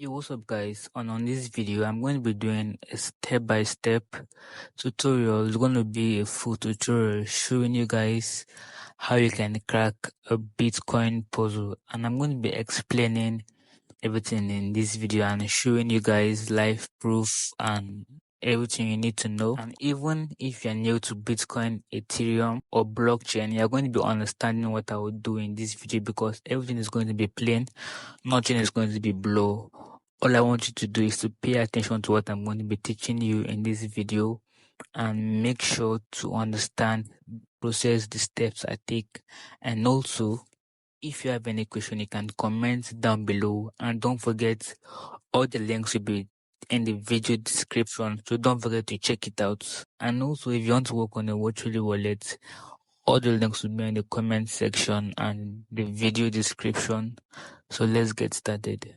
Hey, what's up guys? On this video, I'm going to be doing a step-by-step tutorial. It's going to be a full tutorial showing you guys how you can crack a Bitcoin puzzle. And I'm going to be explaining everything in this video and showing you guys live proof and everything you need to know. And even if you're new to Bitcoin, Ethereum or blockchain, you're going to be understanding what I will do in this video because everything is going to be plain, nothing is going to be blow. All I want you to do is to pay attention to what I'm going to be teaching you in this video and make sure to understand, process the steps I take. And also, if you have any question, you can comment down below, and don't forget all the links will be in the video description, so don't forget to check it out. And also, if you want to work on a virtual wallet, all the links will be in the comment section and the video description. So let's get started.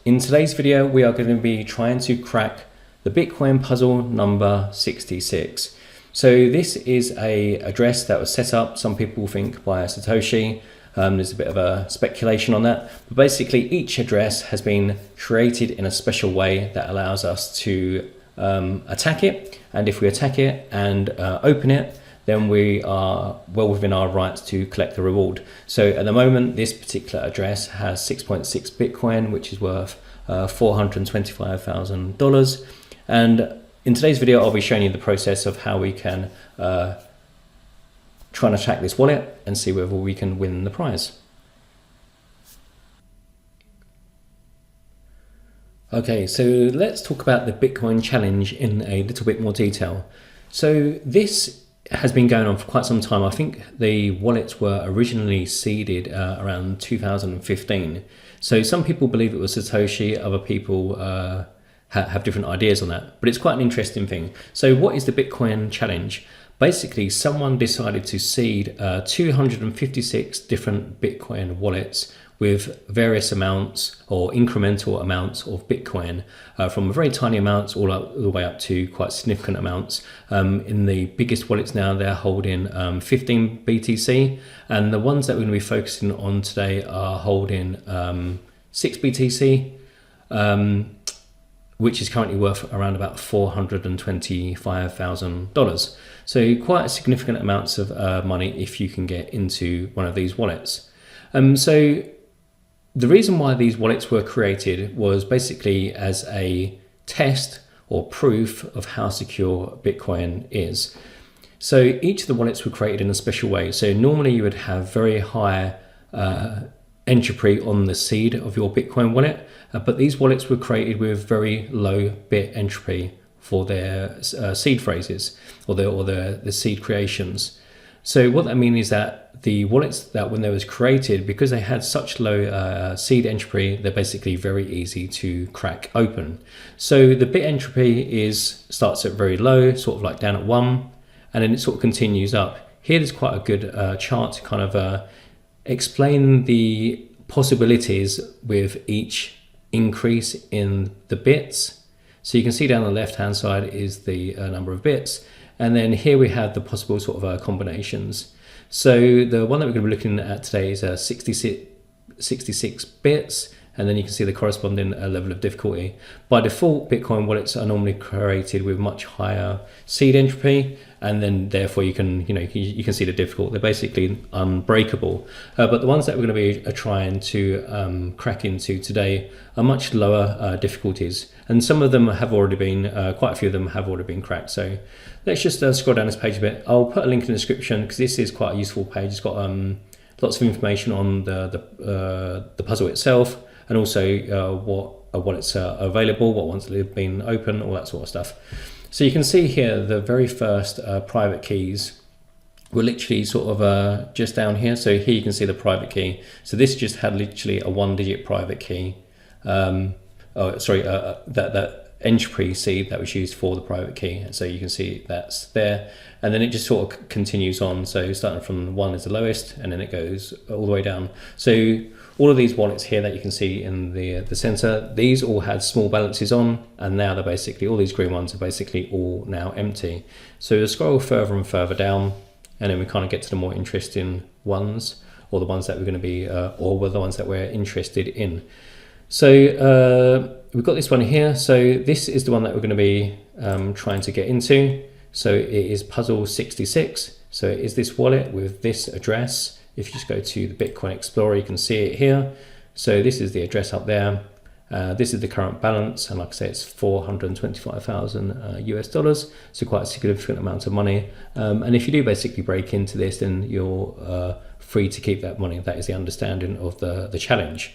In today's video, we are going to be trying to crack the Bitcoin puzzle number 66. So this is an address that was set up, some people think by Satoshi. There's a bit of a speculation on that, but basically each address has been created in a special way that allows us to attack it. And if we attack it and open it, then we are well within our rights to collect the reward. So at the moment, this particular address has 6.6 Bitcoin, which is worth $425,000. And in today's video, I'll be showing you the process of how we can try and attack this wallet and see whether we can win the prize. Okay, so let's talk about the Bitcoin challenge in a little bit more detail. So this has been going on for quite some time. I think the wallets were originally seeded around 2015. So some people believe it was Satoshi, other people have different ideas on that, but it's quite an interesting thing. So what is the Bitcoin challenge? Basically, someone decided to seed 256 different Bitcoin wallets with various amounts or incremental amounts of Bitcoin, from very tiny amounts all the way up to quite significant amounts. In the biggest wallets now, they're holding 15 BTC, and the ones that we're going to be focusing on today are holding 6 BTC, which is currently worth around about $425,000. So quite significant amounts of money if you can get into one of these wallets. So the reason why these wallets were created was basically as a test or proof of how secure Bitcoin is. So each of the wallets were created in a special way. So normally you would have very high entropy on the seed of your Bitcoin wallet, but these wallets were created with very low bit entropy for their seed phrases or the seed creations. So what that means is that the wallets that when they was created, because they had such low seed entropy, they're basically very easy to crack open. So the bit entropy starts at very low, sort of like down at 1, and then it sort of continues up. Here there's quite a good chart to kind of explain the possibilities with each increase in the bits. So you can see down the left hand side is the number of bits, and then here we have the possible sort of combinations. So the one that we're going to be looking at today is 66 bits, and then you can see the corresponding level of difficulty. By default, Bitcoin wallets are normally created with much higher seed entropy, and then therefore you can see the difficult. They're basically unbreakable. But the ones that we're going to be trying to crack into today are much lower difficulties, and some of them have already been, quite a few of them have already been cracked. So let's just scroll down this page a bit. I'll put a link in the description because this is quite a useful page. It's got lots of information on the puzzle itself, and also what wallets are available, what ones have been open, all that sort of stuff. So you can see here the very first private keys were literally sort of just down here. So here you can see the private key. So this just had literally a 1-digit private key. That entropy seed that was used for the private key. So you can see that's there, and then it just sort of continues on. So starting from 1 is the lowest, and then it goes all the way down. So all of these wallets here that you can see in the center, these all had small balances on, and now they're basically, all these green ones are basically all now empty. So you scroll further and further down, and then we kind of get to the more interesting ones. or the ones that we're going to be, or were the ones that we're interested in. So we've got this one here. So this is the one that we're going to be trying to get into. So it is puzzle 66. So it is this wallet with this address. If you just go to the Bitcoin Explorer, you can see it here. So this is the address up there. This is the current balance, and like I say, it's 425,000 US dollars, so quite a significant amount of money. And if you do basically break into this, then you're free to keep that money. That is the understanding of the challenge.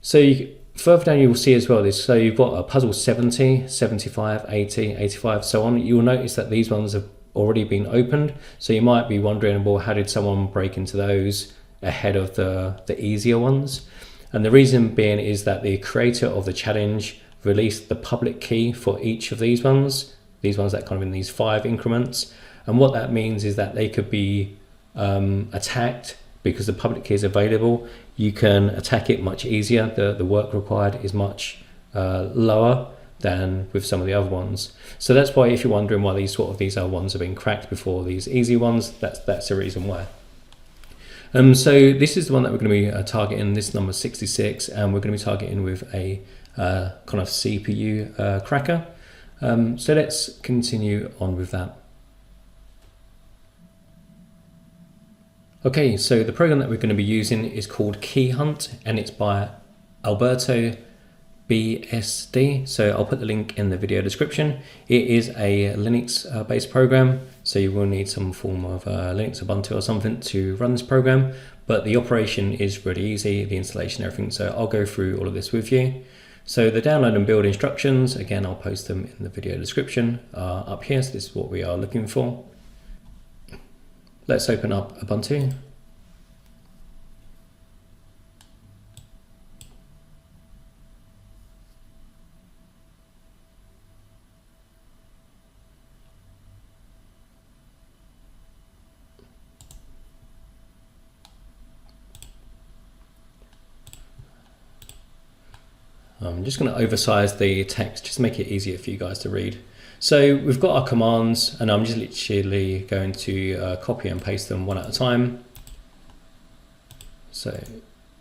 So further down you will see as well this, so you've got a puzzle 70, 75, 80, 85, so on. You'll notice that these ones have already been opened, so you might be wondering, well, how did someone break into those ahead of the easier ones? And the reason being is that the creator of the challenge released the public key for each of these ones that kind of in these 5 increments. And what that means is that they could be attacked because the public key is available. You can attack it much easier. The work required is much lower than with some of the other ones. So that's why, if you're wondering why these other ones have been cracked before these easy ones, that's the reason why. So this is the one that we're going to be targeting, this number 66, and we're going to be targeting with a kind of CPU cracker. So let's continue on with that. Okay, so the program that we're going to be using is called Key Hunt, and it's by Alberto BSD. So I'll put the link in the video description. It is a Linux based program, so you will need some form of Linux Ubuntu or something to run this program, but the operation is really easy, the installation, everything. So I'll go through all of this with you. So the download and build instructions, again, I'll post them in the video description up here. So this is what we are looking for. Let's open up Ubuntu. I'm just going to oversize the text just to make it easier for you guys to read. So we've got our commands, and I'm just literally going to copy and paste them one at a time. So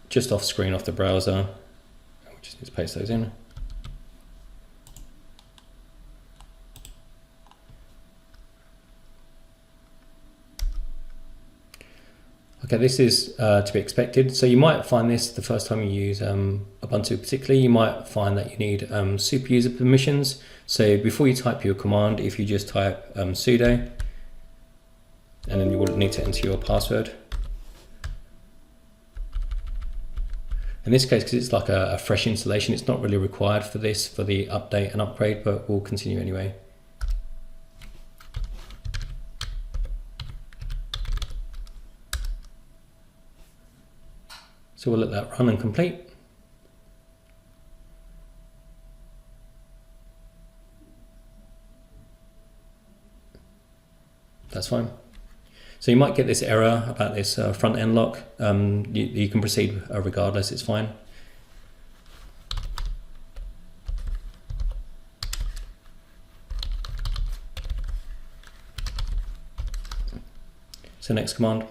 just off screen, off the browser, we just need to paste those in. Okay, this is to be expected. So you might find this the first time you use Ubuntu particularly, you might find that you need super user permissions. So before you type your command, if you just type sudo, and then you will need to enter your password. In this case, because it's like a fresh installation, it's not really required for this, for the update and upgrade, but we'll continue anyway. So we'll let that run and complete. That's fine. So you might get this error about this front end lock. You can proceed regardless, it's fine. So next command.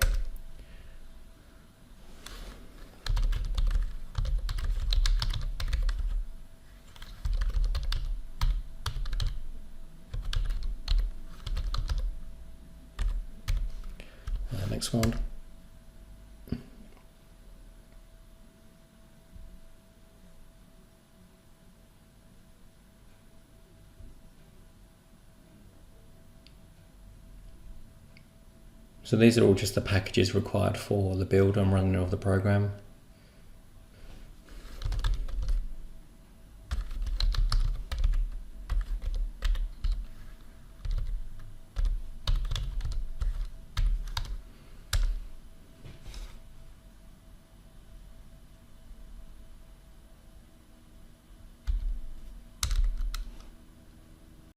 Next one. So these are all just the packages required for the build and running of the program.